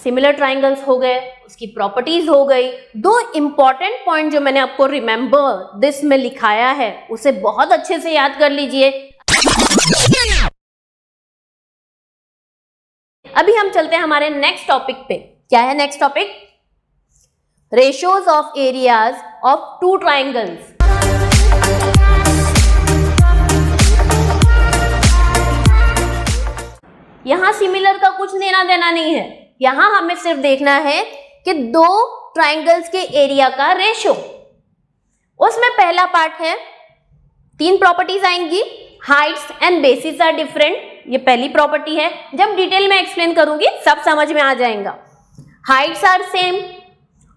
Similar triangles हो गए, उसकी प्रॉपर्टीज हो गई। दो इंपॉर्टेंट पॉइंट जो मैंने आपको रिमेंबर दिस में लिखाया है उसे बहुत अच्छे से याद कर लीजिए। अभी हम चलते हैं हमारे नेक्स्ट टॉपिक पे। क्या है next topic? Ratios of areas of two triangles. यहां सिमिलर का कुछ लेना देना नहीं है, यहां हमें सिर्फ देखना है कि दो ट्राइंगल्स के एरिया का रेशियो। उसमें पहला पार्ट है, तीन प्रॉपर्टीज आएंगी, heights and basis are different, ये पहली प्रॉपर्टी है। जब डिटेल में एक्सप्लेन करूंगी सब समझ में आ जाएगा। हाइट्स आर सेम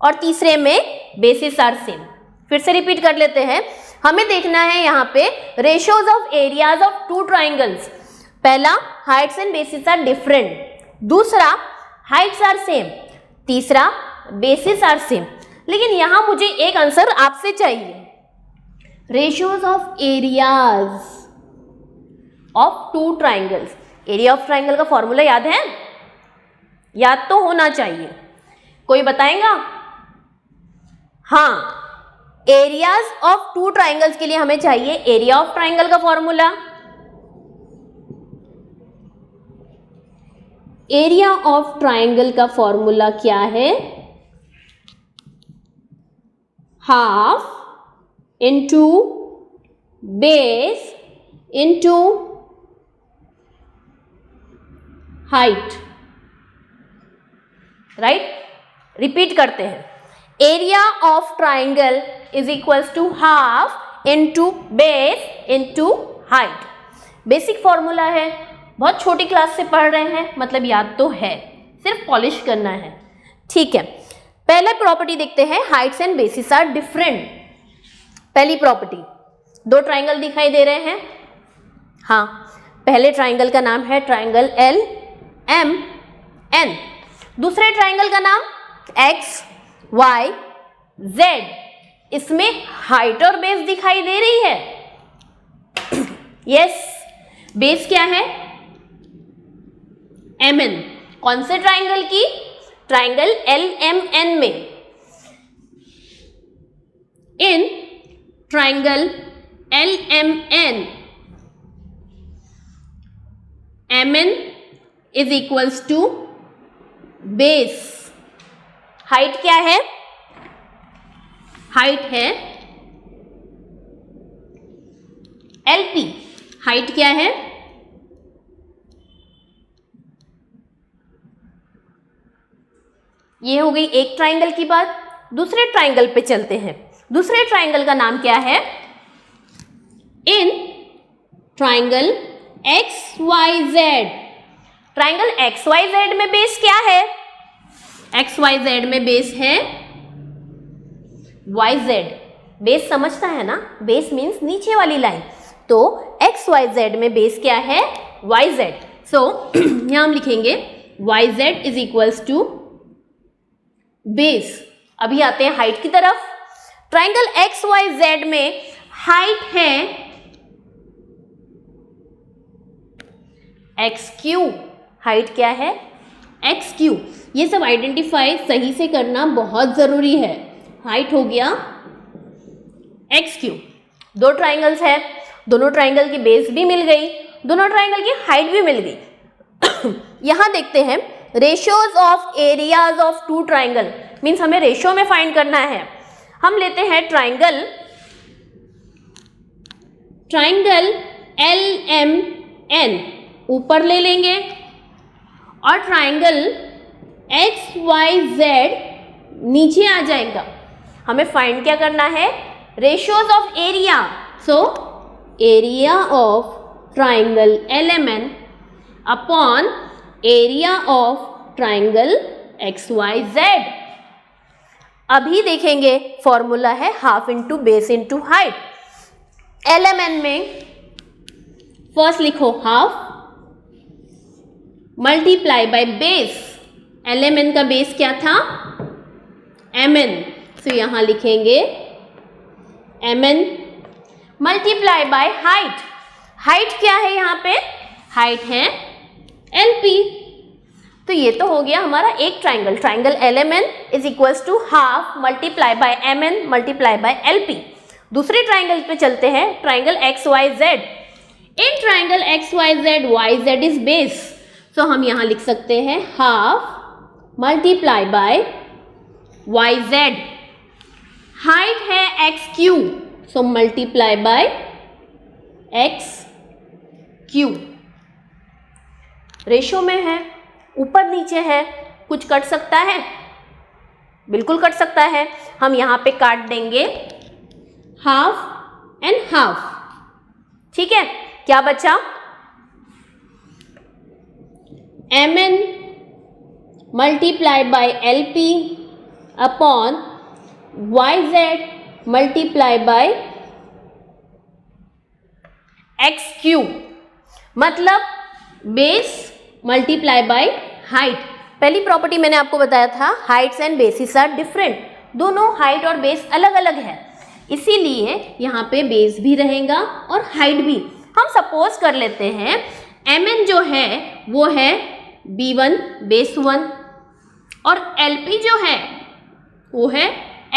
और तीसरे में बेसिस आर सेम। फिर से रिपीट कर लेते हैं, हमें देखना है यहाँ पे ratios of areas of two triangles. पहला, heights and basis are different, दूसरा हाइट्स आर सेम, तीसरा बेसिस आर सेम। लेकिन यहां मुझे एक आंसर आपसे चाहिए, ratios of areas of two triangles. Area of triangle का फॉर्मूला याद है? याद तो होना चाहिए, कोई बताएगा? हाँ, एरियाज ऑफ टू ट्राइंगल्स के लिए हमें चाहिए एरिया ऑफ ट्राइंगल का फॉर्मूला। एरिया ऑफ ट्राइंगल का फॉर्मूला क्या है? Half into base into height, right? Repeat करते हैं, area of triangle is equals to half into base into height. Basic formula है, बहुत छोटी क्लास से पढ़ रहे हैं, मतलब याद तो है, सिर्फ पॉलिश करना है। ठीक है, पहला प्रॉपर्टी देखते हैं, heights and basis are different. पहली प्रॉपर्टी, दो ट्राइंगल दिखाई दे रहे हैं। हाँ, पहले ट्राइंगल का नाम है ट्राइंगल एल एम एन, दूसरे ट्राइंगल का नाम एक्स वाई जेड। इसमें हाइट और बेस दिखाई दे रही है। यस, बेस क्या है? M N. कौन से ट्राइंगल की? ट्राइंगल एल एम एन में। In triangle L M N, M N is equals to base. Height क्या है? हाइट है एलपी। हाइट क्या है? ये हो गई एक ट्राइंगल की बात। दूसरे ट्राइंगल पे चलते हैं। दूसरे ट्राइंगल का नाम क्या है? In triangle X Y Z. Triangle X Y Z में बेस क्या है? एक्स वाई जेड में बेस है वाई जेड। बेस समझता है ना, बेस मीन्स नीचे वाली लाइन। तो एक्स वाई जेड में बेस क्या है? Y Z. सो यहां हम लिखेंगे Y Z is equals to base. अभी आते हैं हाइट की तरफ। ट्राइंगल एक्स वाई जेड में हाइट है एक्स क्यू। हाइट क्या है? X Q. ये सब आइडेंटिफाई सही से करना बहुत जरूरी है। हाइट हो गया एक्स क्यू। दो ट्राइंगल्स है, दोनों ट्राइंगल की बेस भी मिल गई, दोनों ट्राइंगल की हाइट भी मिल गई। यहां देखते हैं ratios of areas of two triangles, means हमें रेशियो में फाइंड करना है। हम लेते हैं ट्राइंगल एल एम एन ऊपर ले लेंगे और ट्राइंगल एक्स वाई जेड नीचे आ जाएगा। हमें फाइंड क्या करना है? Ratios of area. So area of triangle L M N upon area of triangle X Y Z. अभी देखेंगे फॉर्मूला है half into base into height. L M N में फर्स्ट लिखो half multiply by base. L M N का base क्या था? M N. तो यहां लिखेंगे M N multiply by height. Height क्या है यहाँ पे? हाइट है एल पी। तो ये तो हो गया हमारा एक triangle, triangle LMN is equals to half multiply by MN multiply by LP। दूसरे ट्राइंगल पे चलते हैं, triangle XYZ। In triangle XYZ YZ is base, तो हम यहां लिख सकते हैं half multiply by YZ। Height है XQ, so multiply by XQ। Ratio में है, ऊपर नीचे है, कुछ कट सकता है? बिल्कुल कट सकता है। हम यहां पे काट देंगे हाफ एंड हाफ, ठीक है। क्या बचा? MN multiply by LP upon YZ multiply by XQ, मतलब बेस मल्टीप्लाई बाय हाइट। पहली प्रॉपर्टी मैंने आपको बताया था, heights and basis are different, दोनों हाइट और बेस अलग अलग है, इसीलिए यहाँ पे बेस भी रहेगा और हाइट भी। हम सपोज कर लेते हैं MN जो है वो है B1 बेस 1 और LP जो है वो है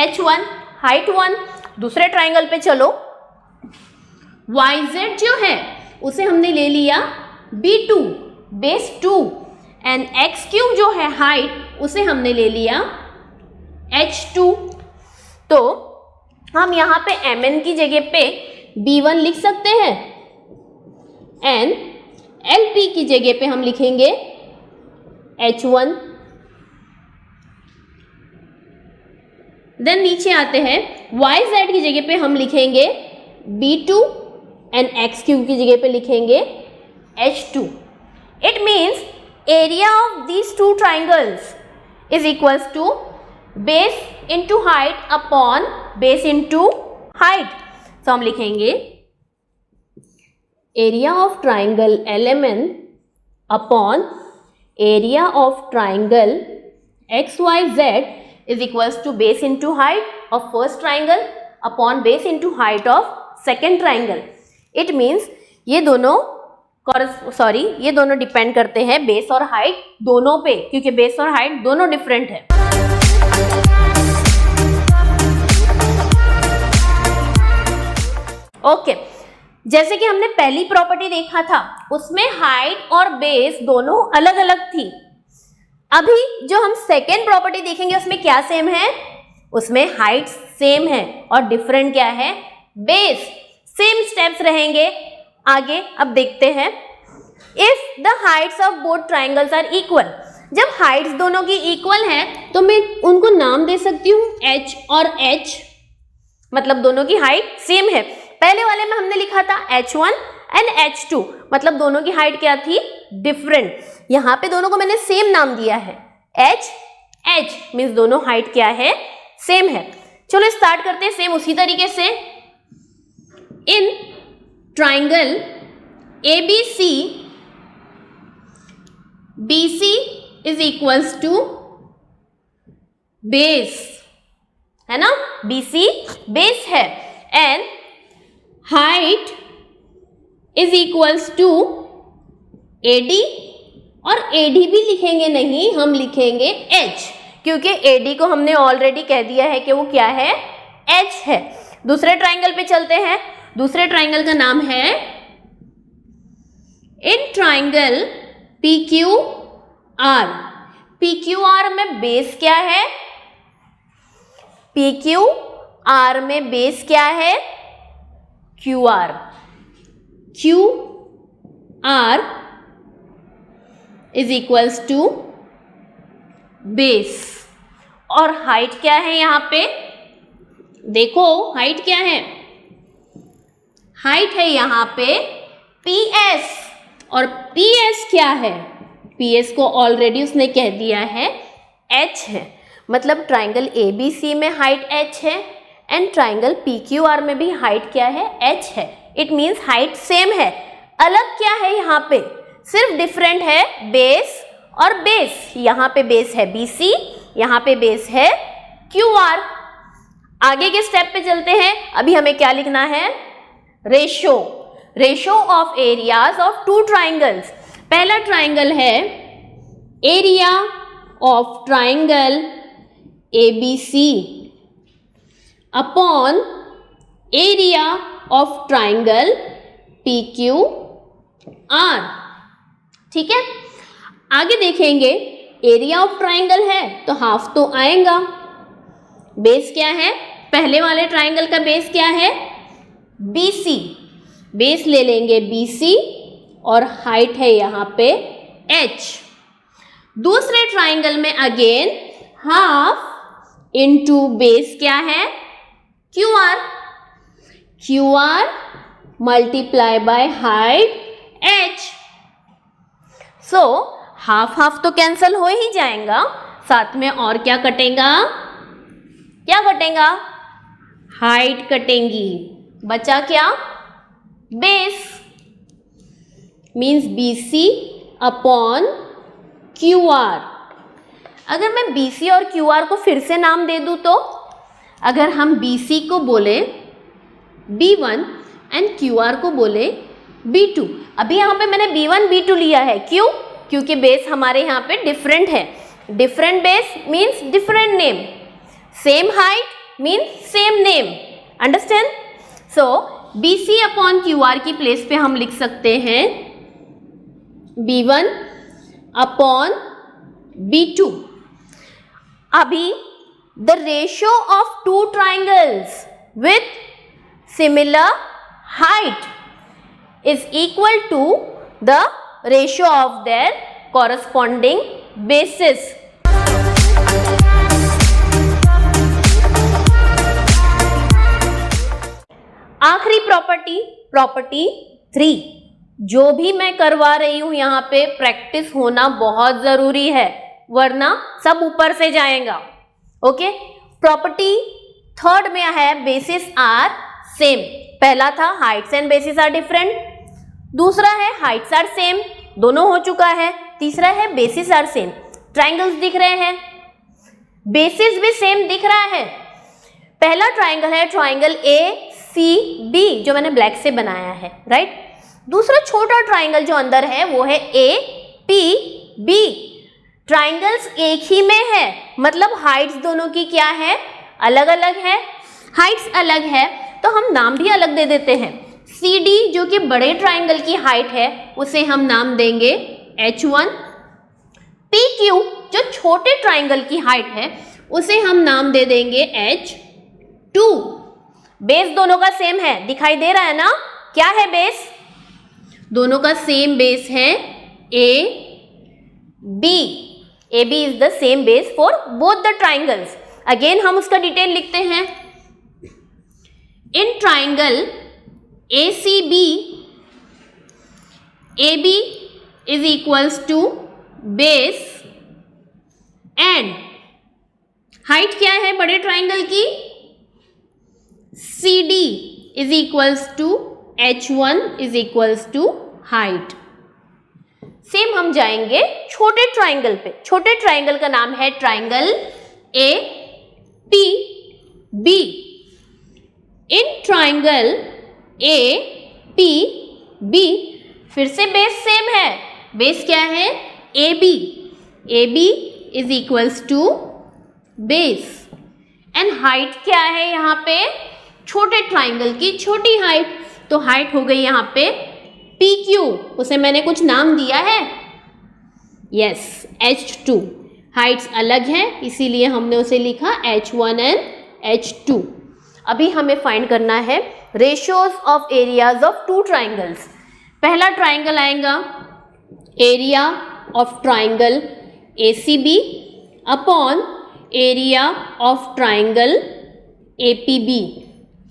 H1 हाइट 1। दूसरे ट्राइंगल पे चलो, YZ जो है उसे हमने ले लिया B2 बेस 2 एंड XQ जो है हाइट उसे हमने ले लिया H2। तो हम यहाँ पे MN की जगह पे B1 लिख सकते हैं एंड LP की जगह पे हम लिखेंगे H1। देन नीचे आते हैं, YZ की जगह पे हम लिखेंगे B2 एंड XQ की जगह पे लिखेंगे H2। It means area of these two triangles is equals to base into height upon base into height। तो हम लिखेंगे area of triangle LMN upon area of triangle XYZ is equals to base into height of first triangle upon base into height of second triangle। It means ये दोनों depend करते हैं base और height दोनों पे, क्योंकि बेस और height दोनों डिफरेंट है। ओके, जैसे कि हमने पहली प्रॉपर्टी देखा था उसमें हाइट और बेस दोनों अलग अलग थी। अभी जो हम सेकेंड प्रॉपर्टी देखेंगे उसमें क्या सेम है? उसमें हाइट सेम है और डिफरेंट क्या है? बेस। सेम स्टेप्स रहेंगे आगे। अब देखते हैं, if the heights of both triangles are equal, जब हाइट्स दोनों की इक्वल है तो मैं उनको नाम दे सकती हूँ H और H, मतलब दोनों की हाइट सेम है। पहले वाले में हमने लिखा था H1 एंड H2, मतलब दोनों की हाइट क्या थी? डिफरेंट। यहाँ पे दोनों को मैंने सेम नाम दिया है H मीन्स दोनों हाइट क्या है? सेम है। चलो स्टार्ट करते हैं सेम उसी तरीके से। In triangle ABC BC is equals to base, है ना? BC बेस है and height is equals to AD, और AD भी लिखेंगे नहीं, हम लिखेंगे H, क्योंकि AD को हमने ऑलरेडी कह दिया है कि वो क्या है? H है। दूसरे ट्राइंगल पे चलते हैं। दूसरे ट्राइंगल का नाम है, इन ट्राइंगल PQR। PQR में बेस क्या है? PQR में बेस क्या है? QR। QR is equals to base. और हाइट क्या है यहाँ पे? देखो हाइट क्या है? हाइट है यहाँ पे PS, और PS क्या है? PS को ऑलरेडी उसने कह दिया है H है, मतलब ट्राइंगल ABC में हाइट H है एंड ट्राइंगल PQR में भी हाइट क्या है? H है। इट मीन्स हाइट सेम है। अलग क्या है यहाँ पे? सिर्फ डिफरेंट है बेस और बेस। यहाँ पे बेस है BC, यहाँ पे बेस है QR। आगे के स्टेप पे चलते हैं। अभी हमें क्या लिखना है? Ratio of areas of two triangles. पहला ट्राइंगल है area of triangle ABC upon area of triangle PQR। ठीक है, आगे देखेंगे एरिया ऑफ ट्राइंगल है तो हाफ तो आएगा। बेस क्या है, पहले वाले ट्राइंगल का बेस क्या है, BC। बेस ले लेंगे BC और हाइट है यहाँ पे H। दूसरे ट्राइंगल में अगेन हाफ इनटू बेस क्या है, QR। QR multiply by height H। So half half तो कैंसल हो ही जाएगा, साथ में और क्या कटेगा, क्या कटेगा, हाइट कटेंगी, बचा क्या, base. Means BC upon QR। अगर मैं BC और QR को फिर से नाम दे दूं तो, अगर हम BC को बोले B1 एंड QR को बोले B2। अभी यहाँ पे मैंने B1 B2 लिया है, क्यों, क्योंकि बेस हमारे यहाँ पे डिफरेंट है। Different base means different name, same height means same name. Understand? So BC upon QR की प्लेस पे हम लिख सकते हैं B1 अपॉन B2। अभी the ratio of two triangles with similar height is equal to the ratio of their corresponding bases। आखिरी property 3, जो भी मैं करवा रही हूं यहाँ पे प्रैक्टिस होना बहुत जरूरी है, वरना सब ऊपर से जाएगा। ओके, प्रॉपर्टी 3rd में है बेसिस आर सेम। पहला था heights and basis are different, दूसरा है हाइट्स आर सेम, दोनों हो चुका है। तीसरा है बेसिस आर सेम, ट्राइंगल्स दिख रहे हैं, बेसिस भी सेम दिख रहा है। पहला ट्राइंगल है ट्राइंगल ACB जो मैंने ब्लैक से बनाया है, राइट। दूसरा छोटा ट्राइंगल जो अंदर है वो है APB। ट्राइंगल्स एक ही में है, मतलब हाइट्स दोनों की क्या है, अलग अलग है। हाइट्स अलग है तो हम नाम भी अलग दे देते हैं। CD जो कि बड़े ट्राइंगल की हाइट है उसे हम नाम देंगे H1। PQ जो छोटे ट्राइंगल की हाइट है उसे हम नाम दे देंगे H2। बेस दोनों का सेम है, दिखाई दे रहा है ना, क्या है बेस, दोनों का सेम बेस है AB। AB is the same base for both the triangles। Again हम उसका डिटेल लिखते हैं। In triangle ACB AB is equals to base and height क्या है बड़े ट्राइंगल की, CD is equals to H1 is equals to height। Same हम जाएंगे छोटे ट्राइंगल पे। छोटे ट्राइंगल का नाम है triangle APB। In triangle APB फिर से बेस सेम है, बेस क्या है AB। AB is equals to base and height क्या है यहाँ पे, छोटे ट्राइंगल की छोटी हाइट, तो हाइट हो गई यहाँ पे PQ, उसे मैंने कुछ नाम दिया है, यस H2। हाइट्स अलग है इसीलिए हमने उसे लिखा H1 एंड H2। अभी हमें फाइंड करना है ratios of areas of two triangles. पहला ट्राइंगल आएगा area of triangle ACB upon area of triangle APB।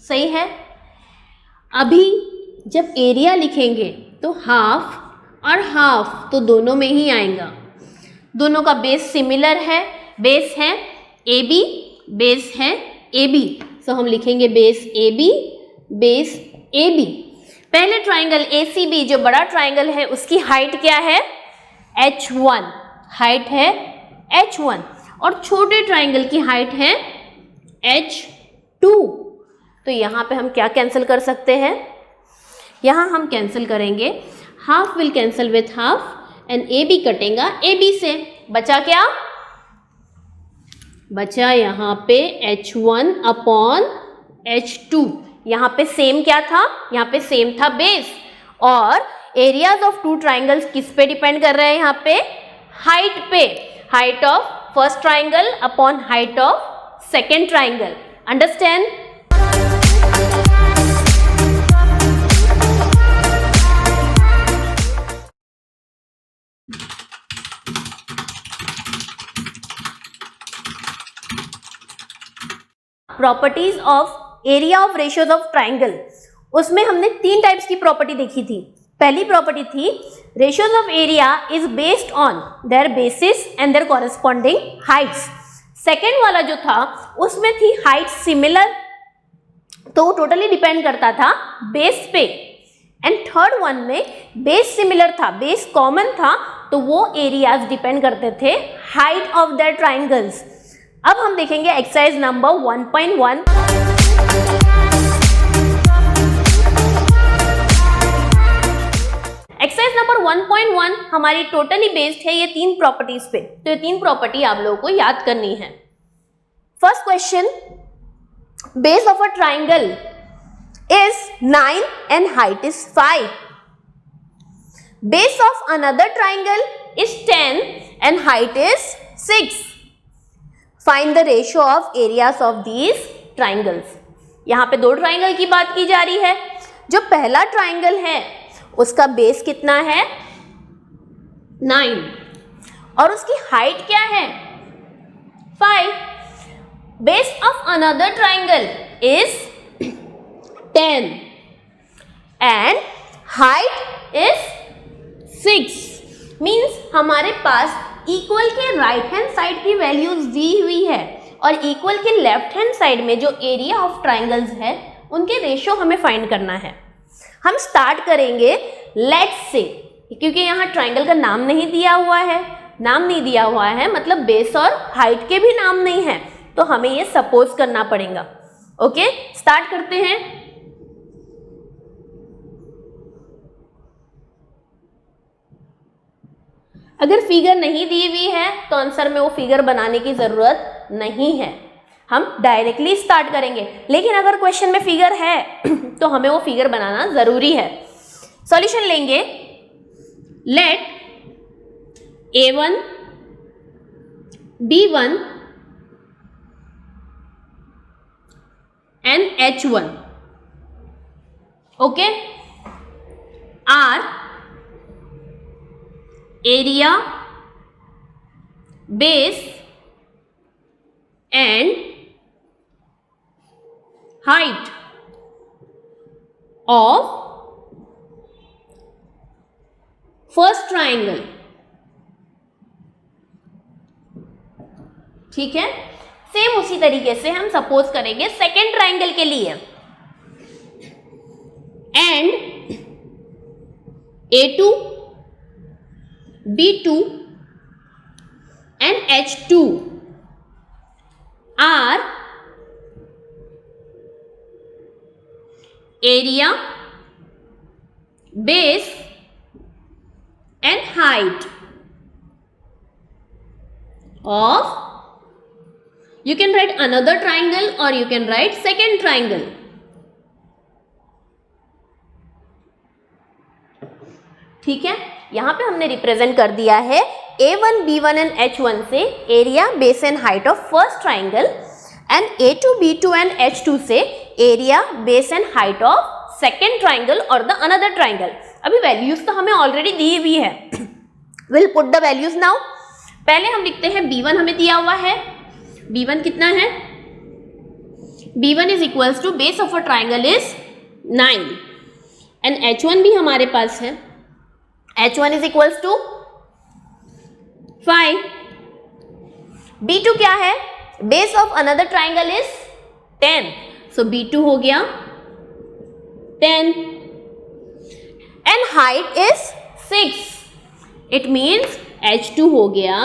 सही है। अभी जब एरिया लिखेंगे तो हाफ और हाफ तो दोनों में ही आएगा, दोनों का बेस सिमिलर है, बेस है AB, बेस है AB, सो हम लिखेंगे बेस AB, बेस AB। पहले ट्राइंगल ACB जो बड़ा ट्राइंगल है उसकी हाइट क्या है H1, हाइट है H1, और छोटे ट्राइंगल की हाइट है H2। तो यहाँ पे हम क्या कैंसिल कर सकते हैं, यहाँ हम कैंसिल करेंगे half will cancel with half and AB कटेगा AB से, बचा क्या? बचा यहाँ पे H1 अपॉन H2। यहाँ पे सेम क्या था? यहाँ पे सेम था बेस। और एरियाज ऑफ टू ट्राइंगल्स किस पे डिपेंड कर रहे हैं? यहाँ पे हाइट पे, height of first triangle upon height of second triangle. Understand? Properties of area of ratios of triangle, उसमें हमने 3 टाइप्स की प्रॉपर्टी देखी थी। पहली प्रॉपर्टी थी ratios of area is based on their bases and their corresponding heights. Second वाला जो था उसमें थी हाइट सिमिलर, तो वो टोटली डिपेंड करता था बेस पे। एंड थर्ड वन में बेस सिमिलर था, बेस कॉमन था, तो वो एरियाज डिपेंड करते थे हाइट ऑफ देयर ट्राइंगल्स। अब हम देखेंगे एक्सरसाइज नंबर 1.1। एक्सरसाइज नंबर 1.1 हमारी टोटली बेस्ड है ये 3 प्रॉपर्टीज पे, तो ये 3 प्रॉपर्टी आप लोगों को याद करनी है। First question, base of a triangle is 9 and height is 5। Base of another triangle is 10 and height is 6। Find the ratio of areas of these triangles. यहाँ पे 2 ट्राइंगल की बात की जा रही है। जो पहला ट्राइंगल है उसका बेस कितना है? 9 और उसकी हाइट क्या है? 5। Base of another triangle is 10 and height is 6। Means हमारे पास इक्वल के राइट हैंड साइड की वैल्यूज दी हुई है और इक्वल के लेफ्ट हैंड साइड में जो एरिया ऑफ ट्राइंगल्स है उनके रेशियो हमें फाइंड करना है। हम स्टार्ट करेंगे लेट्स से, क्योंकि यहाँ ट्राइंगल का नाम नहीं दिया हुआ है, नाम नहीं दिया हुआ है मतलब बेस और हाइट के भी नाम नहीं है, तो हमें ये सपोज करना पड़ेगा। ओके, स्टार्ट करते हैं। अगर फिगर नहीं दी हुई है तो आंसर में वो फिगर बनाने की जरूरत नहीं है, हम डायरेक्टली स्टार्ट करेंगे। लेकिन अगर क्वेश्चन में फिगर है तो हमें वो फिगर बनाना जरूरी है। सॉल्यूशन लेंगे। Let A1 B1 and H1 okay are area, base and height of first triangle। ठीक है, सेम उसी तरीके से हम सपोज करेंगे सेकेंड ट्राइंगल के लिए। And A2 B2 and H2 are area, base and height of, you can write another triangle or you can write second triangle। ठीक है, यहां पे हमने रिप्रेजेंट कर दिया है A1 B1 एंड H1 से area, base and height of first triangle and A2 B2 and H2 से area, base and height of second triangle और द अनदर ट्राइंगल। अभी वैल्यूज तो हमें ऑलरेडी दी हुई है, will put the values now. पहले हम लिखते हैं B1 हमें दिया हुआ है, B1 कितना है? B1 is equals to base of a triangle is 9 and H1 भी हमारे पास है, H1 is equals to 5। B2 क्या है? Base of another triangle is 10, so B2 हो गया 10 and height is 6, it means H2 हो गया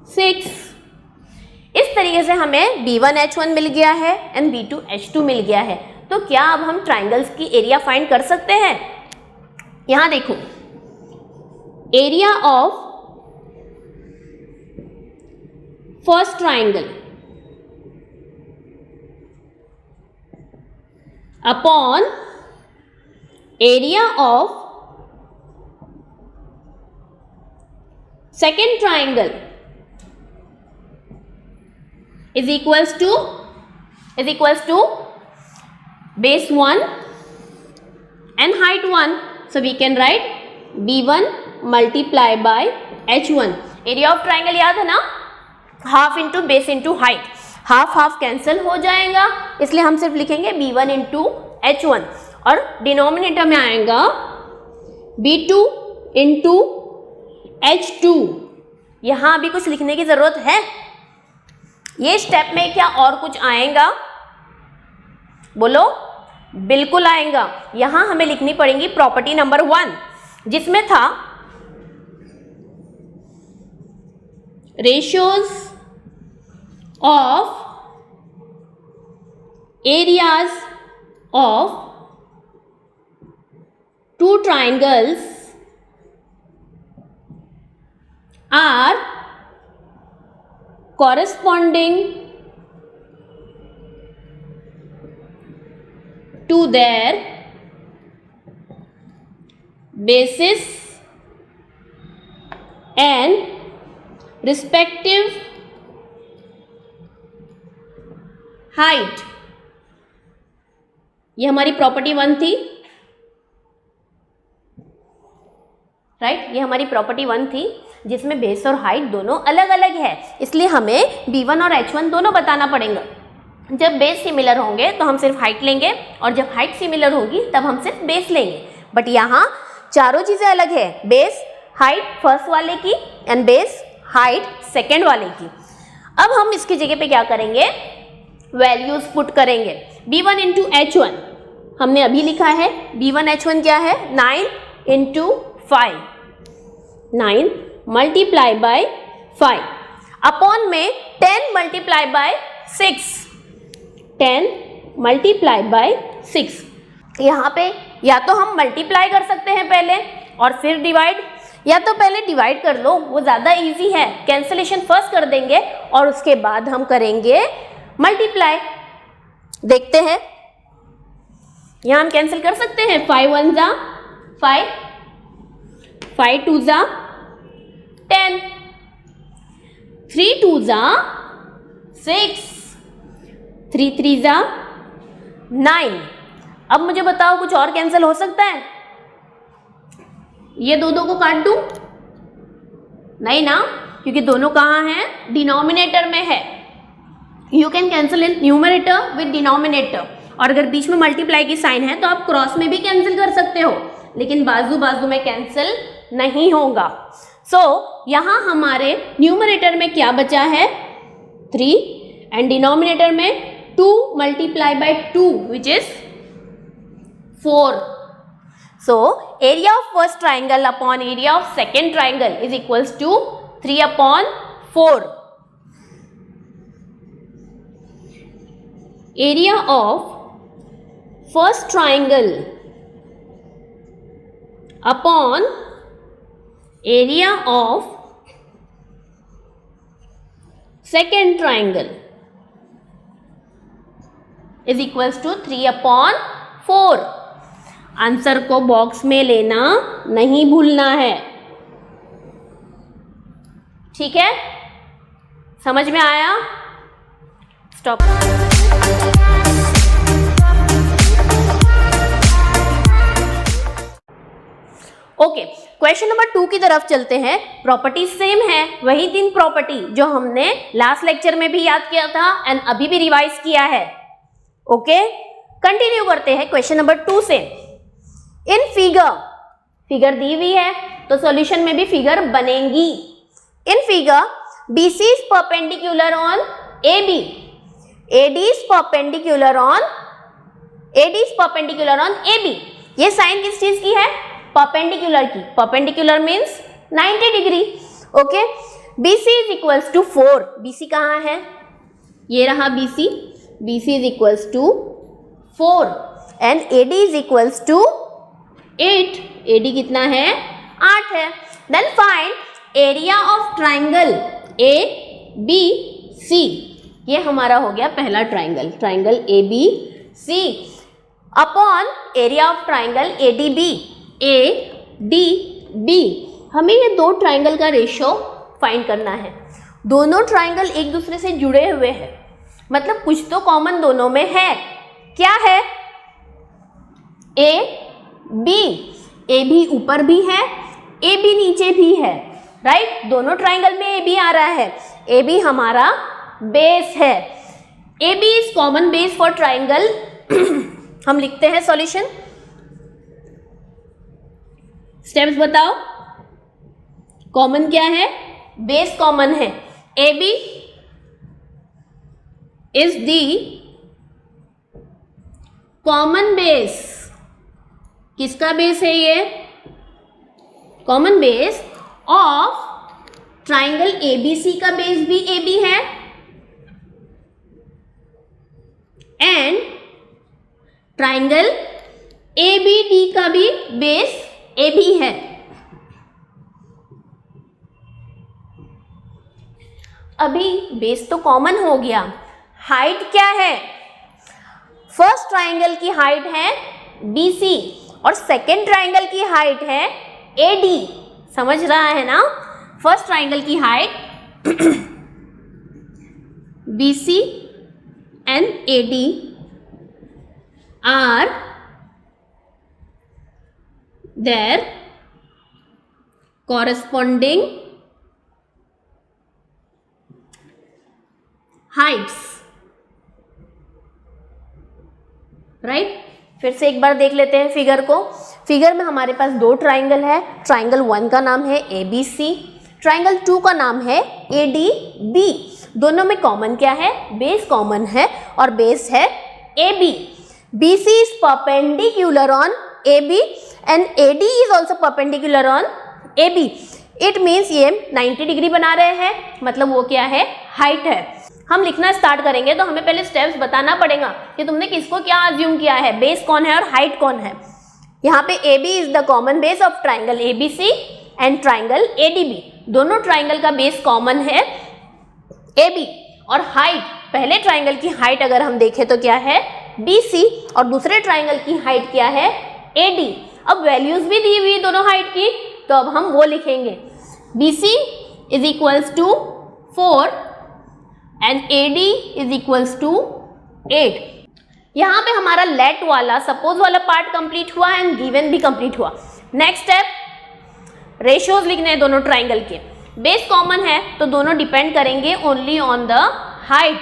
6। इस तरीके से हमें B1 H1 मिल गया है एंड B2 H2 मिल गया है। तो क्या अब हम ट्राइंगल्स की एरिया फाइंड कर सकते हैं? यहां देखो, area of first triangle upon area of second triangle is equals to base 1 and height 1. So we can write b1 multiply by h1. Area of triangle याद है ना, half into base into height, half half cancel हो जाएगा, इसलिए हम सिर्फ लिखेंगे b1 into h1 और डिनोमिनेटर में आएगा b2 इंटू h2. यहां अभी कुछ लिखने की जरूरत है? ये स्टेप में क्या और कुछ आएगा? बोलो, बिल्कुल आएगा. यहां हमें लिखनी पड़ेगी प्रॉपर्टी नंबर 1, जिसमें था ratios of areas of two triangles are corresponding to their bases and respective height. ये हमारी प्रॉपर्टी 1 थी, राइट? ये हमारी प्रॉपर्टी 1 थी जिसमें बेस और हाइट दोनों अलग अलग है, इसलिए हमें b1 और h1 दोनों बताना पड़ेगा. जब बेस सिमिलर होंगे तो हम सिर्फ हाइट लेंगे और जब हाइट सिमिलर होगी तब हम सिर्फ बेस लेंगे. बट यहाँ चारों चीज़ें अलग है, बेस हाइट फर्स्ट वाले की एंड बेस हाइट सेकेंड वाले की. अब हम इसकी जगह पे क्या करेंगे? वैल्यूज पुट करेंगे. b1 इंटू h1 हमने अभी लिखा है. b1 h1 क्या है? 9 इंटू 5, 9 मल्टीप्लाई बाय 5 अपॉन में 10 मल्टीप्लाई बाय 6, 10 मल्टीप्लाई बाय 6. यहाँ पे या तो हम मल्टीप्लाई कर सकते हैं पहले और फिर डिवाइड, या तो पहले डिवाइड कर लो, वो ज़्यादा इजी है. कैंसिलेशन फर्स्ट कर देंगे और उसके बाद हम करेंगे मल्टीप्लाई. देखते हैं, यहाँ हम कैंसिल कर सकते हैं. 5 1 जा 5, 5 2 जा 10, 3 2 जा 6, 3 3 जा 9. अब मुझे बताओ कुछ और कैंसिल हो सकता है? ये दो को काट दूं? नहीं ना, क्योंकि दोनों कहाँ हैं? डिनोमिनेटर में है. You can cancel in numerator with denominator, और अगर बीच में मल्टीप्लाई की साइन है तो आप क्रॉस में भी कैंसिल कर सकते हो, लेकिन बाजू बाजू में कैंसिल नहीं होगा. सो यहाँ हमारे न्यूमरेटर में क्या बचा है? 3 एंड डिनोमिनेटर में 2 multiply by 2 which is 4. So area of first triangle upon area of second triangle is equals to 3 upon 4. Area of first triangle upon area of second triangle is equals to 3 upon 4. Answer को box में लेना नहीं भूलना है. ठीक है, समझ में आया? स्टॉप. ओके, क्वेश्चन नंबर 2 की तरफ चलते हैं. प्रॉपर्टी सेम है, वही 3 प्रॉपर्टी जो हमने लास्ट लेक्चर में भी याद किया था एंड अभी भी रिवाइज किया है. ओके, कंटिन्यू करते हैं क्वेश्चन नंबर 2 से. इन फिगर दी हुई है तो सॉल्यूशन में भी फिगर बनेगी. In figure BC is perpendicular on AB, AD is perpendicular on AB. ये साइन किस चीज की है? परपेंडिकुलर की. Perpendicular means 90 degree. Okay, BC is equals to 4. BC कहाँ है? ये रहा BC. BC is equals to 4 and AD is equals to 8. AD कितना है? 8 है. Then find area of triangle AB सी, ये हमारा हो गया पहला triangle, triangle A B C upon area of triangle A D B, A D B. हमें ये दो ट्राइंगल का रेशियो फाइंड करना है। दोनों ट्राइंगल एक दूसरे से जुड़े हुए हैं, मतलब कुछ तो कॉमन दोनों में है। क्या है? ए बी, ए भी ऊपर भी है, ए बी नीचे भी है, राइट। दोनों ट्राइंगल में ए बी आ रहा है, ए बी हमारा बेस है। A B is common base for triangle. हम लिखते हैं सॉल्यूशन, स्टेप्स बताओ। कॉमन क्या है? बेस कॉमन है। A B is the common base. किसका बेस है ये? Common base of triangle ABC का बेस भी ए बी है and triangle A B D का भी बेस ए बी है। अभी बेस तो कॉमन हो गया, हाइट क्या है? फर्स्ट ट्राइंगल की हाइट है BC और सेकेंड ट्राइंगल की हाइट है AD। समझ रहा है ना? फर्स्ट ट्राइंगल की height BC and AD are their corresponding heights, right. फिर से एक बार देख लेते हैं फिगर को। फिगर में हमारे पास दो ट्राइंगल है। ट्राइंगल 1 का नाम है ABC, ट्राइंगल 2 का नाम है ADB। दोनों में कॉमन क्या है? बेस कॉमन है और बेस है AB। BC is perpendicular on AB and AD is also perpendicular on AB. It means ये 90 डिग्री बना रहे हैं, मतलब वो क्या है? हाइट है। हम लिखना स्टार्ट करेंगे तो हमें पहले स्टेप्स बताना पड़ेगा कि तुमने किसको क्या अज्यूम किया है, बेस कौन है और हाइट कौन है। यहाँ पे AB is the common base of triangle ABC and triangle ADB। दोनों ट्राइंगल का बेस कॉमन है AB और हाइट, पहले ट्राइंगल की हाइट अगर हम देखें तो क्या है? BC और दूसरे ट्राइंगल की हाइट क्या है? AD। अब वैल्यूज भी दी हुई दोनों हाइट की, तो अब हम वो लिखेंगे। BC is equals to 4 and AD is equals to 8। यहाँ पे हमारा लेट वाला सपोज वाला पार्ट कंप्लीट हुआ एंड गिवन भी कंप्लीट हुआ। नेक्स्ट स्टेप, रेशियोज लिखने हैं दोनों ट्राइंगल के। बेस कॉमन है तो दोनों डिपेंड करेंगे ओनली ऑन द हाइट।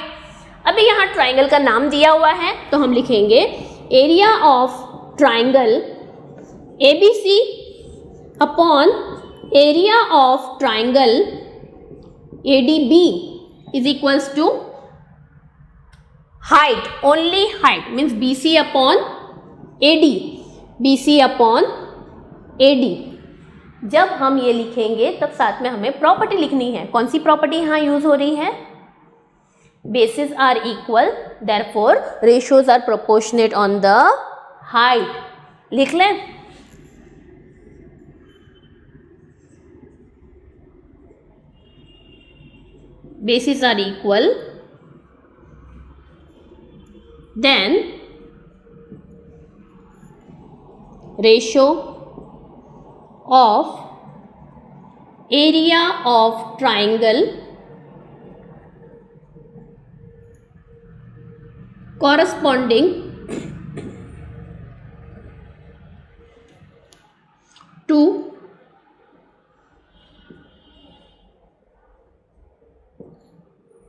अभी यहाँ ट्राइंगल का नाम दिया हुआ है तो हम लिखेंगे area of triangle ABC upon area of triangle ADB is equals to height, only height means BC upon AD, BC upon AD। जब हम ये लिखेंगे तब साथ में हमें प्रॉपर्टी लिखनी है। कौन सी प्रॉपर्टी यहाँ यूज हो रही है? Bases are equal, therefore ratios are proportionate on the height. लिख लें। Bases are equal, then ratio of area of triangle corresponding to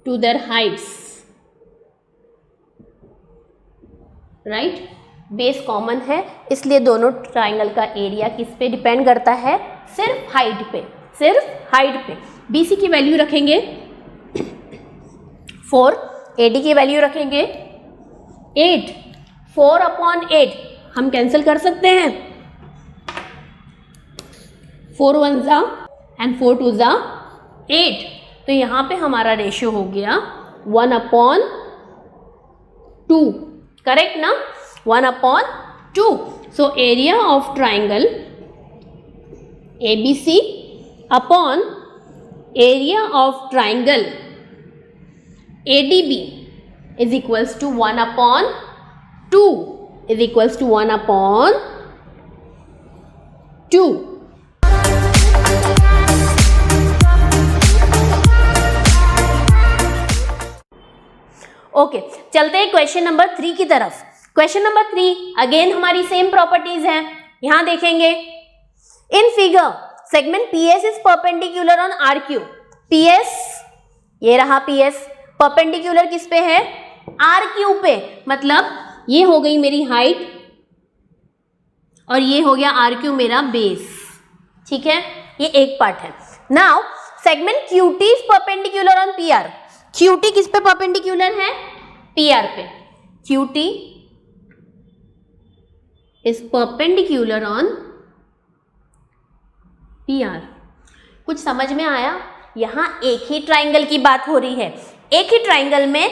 their heights, right. Base common है इसलिए दोनों ट्राइंगल का एरिया किस पे डिपेंड करता है? सिर्फ हाइट पे, सिर्फ हाइट पे। BC की वैल्यू रखेंगे 4, AD की वैल्यू रखेंगे 8। 4 अपॉन 8 हम कैंसिल कर सकते हैं। 4 1 जा एंड 4 2 जा 8। तो यहाँ पे हमारा रेशियो हो गया 1 अपॉन 2, करेक्ट ना? 1 upon 2। So area of triangle ABC upon area of triangle ADB is equals to 1 upon 2 is equals to 1 upon 2. Okay, चलते हैं क्वेश्चन नंबर 3 की तरफ। क्वेश्चन नंबर 3 अगेन हमारी सेम प्रॉपर्टीज हैं। यहां देखेंगे in figure segment PS is perpendicular on RQ। PS, ये रहा PS, परपेंडिकुलर किस पे है? RQ पे, मतलब ये हो गई मेरी हाइट और ये हो गया RQ मेरा बेस। ठीक है, ये एक पार्ट है। Now segment QT is perpendicular on PR। QT किस पे परपेंडिकुलर है? PR पे। QT is perpendicular on PR। कुछ समझ में आया? यहां एक ही ट्राइंगल की बात हो रही है। एक ही ट्राइंगल में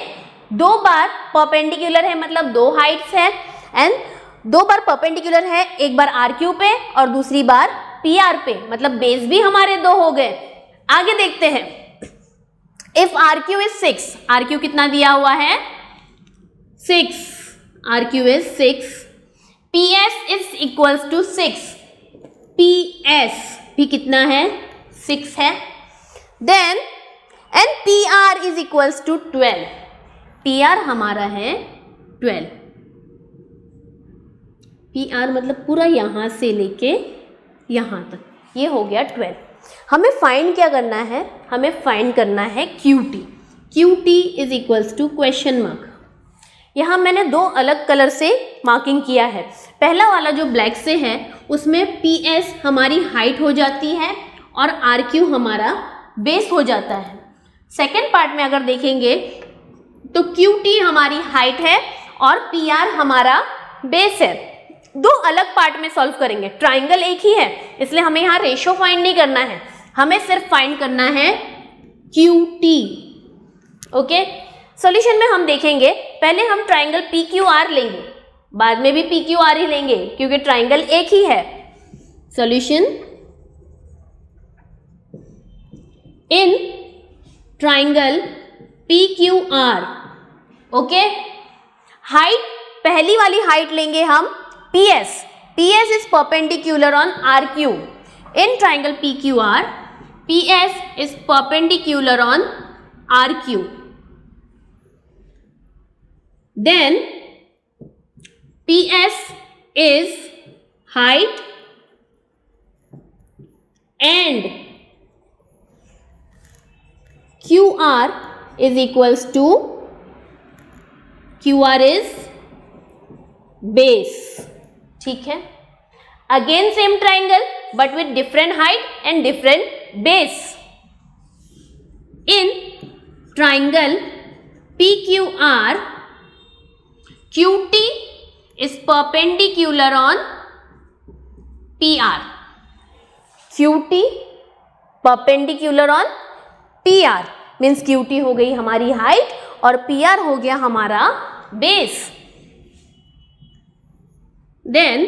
दो बार परपेंडिकुलर है, मतलब दो हाइट्स है, एंड दो बार परपेंडिकुलर है, एक बार RQ पे और दूसरी बार PR पे, मतलब बेस भी हमारे दो हो गए। आगे देखते हैं। इफ RQ इज 6, RQ कितना दिया हुआ है? 6, RQ is 6, PS is equals to 6, PS भी कितना है? 6 है। Then and PR is equals to 12, PR हमारा है 12। PR मतलब पूरा यहां से लेके यहां तक, ये हो गया 12। हमें फाइंड क्या करना है? हमें फाइंड करना है QT। QT is equals to question mark. यहाँ मैंने दो अलग कलर से मार्किंग किया है। पहला वाला जो ब्लैक से है उसमें PS हमारी हाइट हो जाती है और RQ हमारा बेस हो जाता है। सेकेंड पार्ट में अगर देखेंगे तो QT हमारी हाइट है और PR हमारा बेस है। दो अलग पार्ट में सॉल्व करेंगे। ट्राइंगल एक ही है, इसलिए हमें यहाँ रेशो फाइंड नहीं करना है, हमें सिर्फ फाइंड करना है QT। ओके, सॉल्यूशन में हम देखेंगे, पहले हम ट्राइंगल PQR लेंगे, बाद में भी PQR ही लेंगे क्योंकि ट्राइंगल एक ही है। Solution in triangle PQR। Okay, height, पहली वाली हाइट लेंगे हम PS। PS is perpendicular on RQ. In triangle PQR, PS is perpendicular on RQ. Then PS is height and QR is equals to, QR is base। ठीक है, again same triangle but with different height and different base. In triangle PQR, QT is perpendicular on PR। QT perpendicular on PR means QT हो गई हमारी height और PR हो गया हमारा base. Then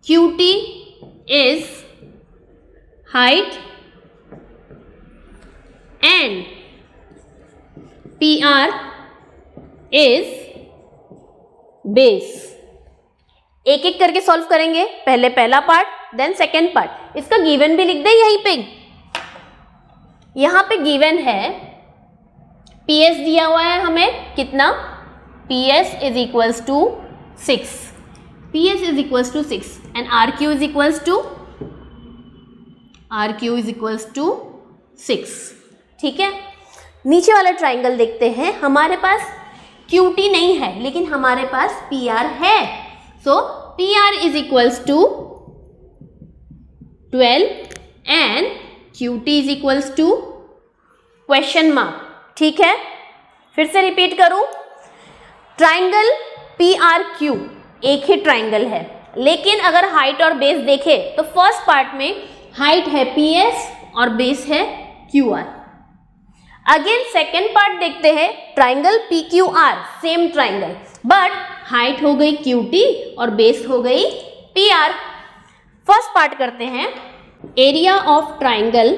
QT is height and PR is base। एक एक करके सॉल्व करेंगे, पहले पहला पार्ट देन सेकेंड पार्ट। इसका गिवन भी लिख दे यहीं पे, यहां पे गिवन है PS दिया हुआ है हमें कितना? PS is equals to 6, PS is equals to 6 and RQ is equals to 6। ठीक है, नीचे वाला ट्राइंगल देखते हैं। हमारे पास QT नहीं है लेकिन हमारे पास PR है, सो PR is equals to 12 and QT is equals to question mark. ठीक है, फिर से रिपीट करूं, ट्राइंगल PRQ एक ही ट्राइंगल है, लेकिन अगर हाइट और बेस देखें तो फर्स्ट पार्ट में हाइट है PS और बेस है QR। अगेन सेकेंड पार्ट देखते हैं, triangle PQR same triangle but height हो गई QT और बेस हो गई PR। फर्स्ट पार्ट करते हैं, area of triangle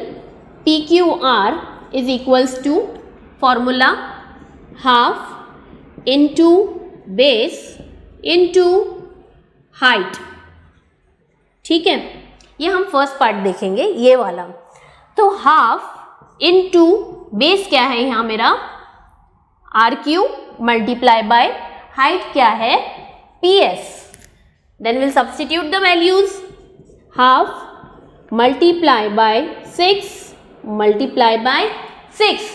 PQR is equals to, formula half into base into height. ठीक है, ये हम फर्स्ट पार्ट देखेंगे, ये वाला। तो हाफ इंटू बेस क्या है यहाँ मेरा R Q multiply by height क्या है P S. Then will substitute the values, half multiply by 6 multiply by 6।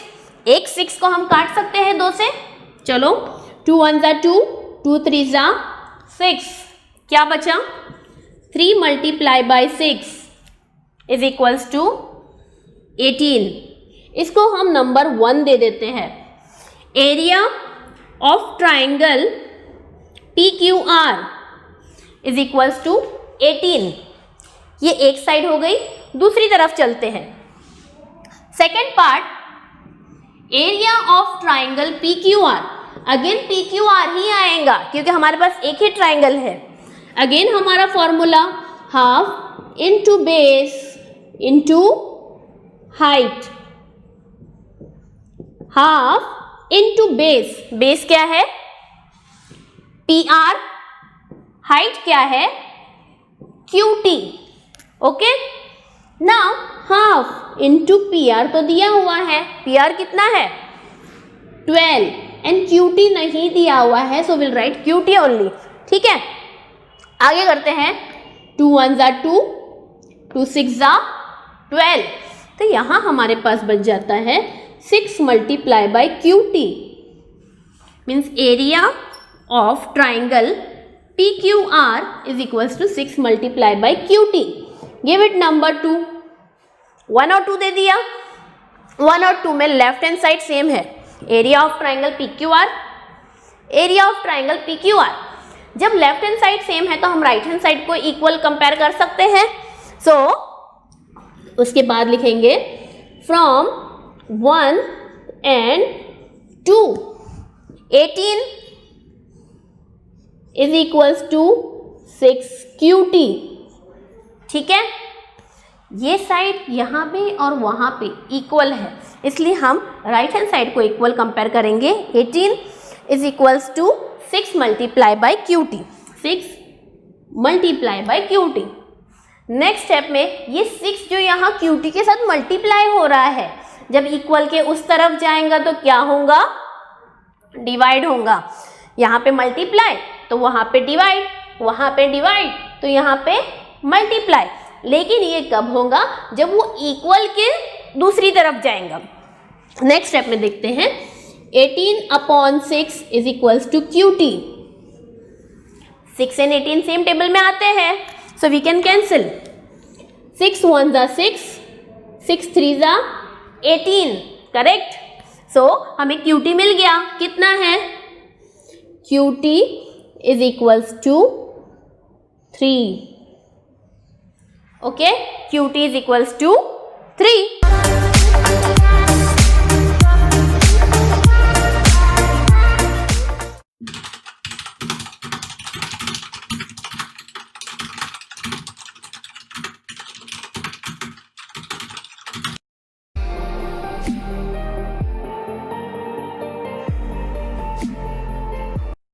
एक 6 को हम काट सकते हैं 2 से, चलो 2 1 जा 2, 2 3 जा 6, क्या बचा 3 multiply by 6 is equals to 18। इसको हम नंबर 1 दे देते हैं। Area of triangle P Q R is equals to 18। ये एक साइड हो गई, दूसरी तरफ चलते हैं। Second part, area of triangle P Q R. Again P Q R ही आएगा क्योंकि हमारे पास एक ही ट्राइंगल है। अगेन हमारा formula half into base into height, half into base, base क्या है पी आर, हाइट क्या है Q T. Okay, now half into P R तो दिया हुआ है, पी आर कितना है 12 एंड क्यू टी नहीं दिया हुआ है, so will write Q T only. ठीक है, आगे करते हैं। 2 1 जा 2, 2 6 जा 12। तो यहाँ हमारे पास बच जाता है 6 multiply by Q T, means area of triangle P Q R is equals to 6 multiply by Q T. Give it number 2, 1 और 2 दे दिया। 1 और 2 में लेफ्ट हैंड साइड सेम है, area of triangle P Q are, area of triangle P Q are. जब left hand side same है तो हम right hand side को इक्वल कंपेयर कर सकते हैं। सो उसके बाद लिखेंगे from 1 and 2, 18 is equals to 6 QT। ठीक है, ये साइड यहाँ पे और वहाँ पे इक्वल है, इसलिए हम राइट हैंड साइड को इक्वल कंपेयर करेंगे। 18 is equals to 6 multiply bye QT, 6 multiply bye QT। Next step में ये 6 जो यहाँ QT के साथ मल्टीप्लाई हो रहा है, जब इक्वल के उस तरफ जाएगा तो क्या होगा डिवाइड होगा। यहाँ पे मल्टीप्लाई तो वहाँ पे डिवाइड, वहाँ पे डिवाइड तो यहाँ पे मल्टीप्लाई। लेकिन ये कब होगा जब वो इक्वल के दूसरी तरफ जाएगा। नेक्स्ट स्टेप में देखते हैं। 18/6 is equals to QT। 6 and 18 same table में आते हैं, सो वी कैन कैंसिल। 6 1 जा 6, 6 3 जा 18, करेक्ट। सो हमें QT मिल गया, कितना है QT is equals to 3। Okay, QT is equals to 3।